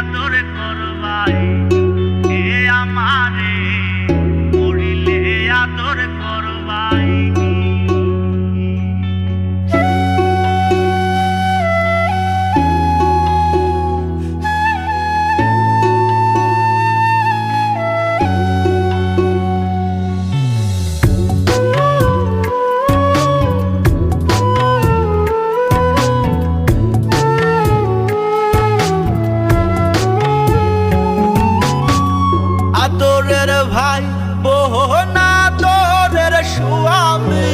আদর করবাই এ আমারে মরিলে আদর করবাই আদরের ভাই বোন আদরের স্বামী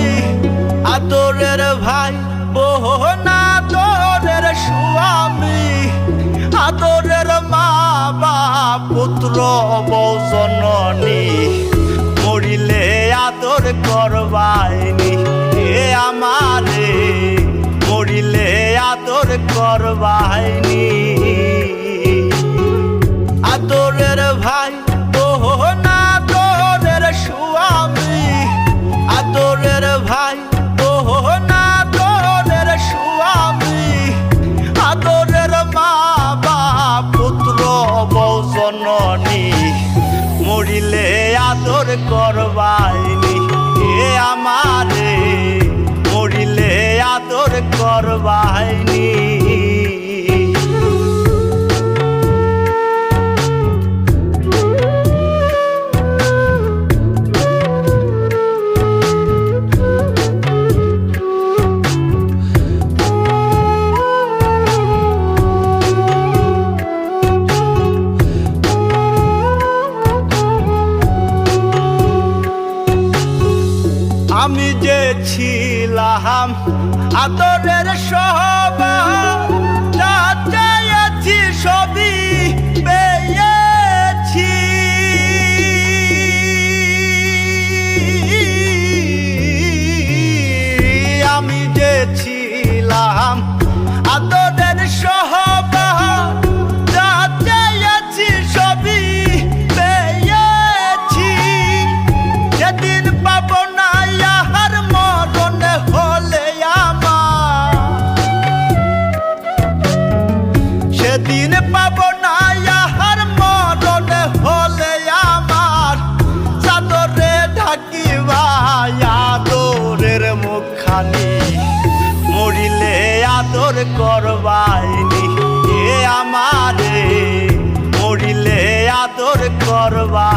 আদরের ভাই বোন আদরের স্বামী আদরের মা বাপ পুত্র বউ জননী মরিলে আদর করবাইনি এ আমারে মরিলে আদর করবাইনি আদরের ভাই বোন আদরের স্বামী আদরের ভাই বোন আদরের স্বামী আদরের মা বাপ পুত্র বউ জননী মরিলে আদর করবাইনি এ আমারে মরিলে আদর করবাইনি আমি যে ছিলাম আদরের সবার যা চাইছি সবই পেয়েছি আমি যে ছিলাম আদরের সবার যা চাইছি সবই পেয়েছি যেদিন পাবো না সেদিন পাবো না ইহার মরণ হলে আমার চাদরে ঢাকিবা আদরের মুখখানি মরিলে আদর করবাইনি এ আমারে মরিলে আদর করবা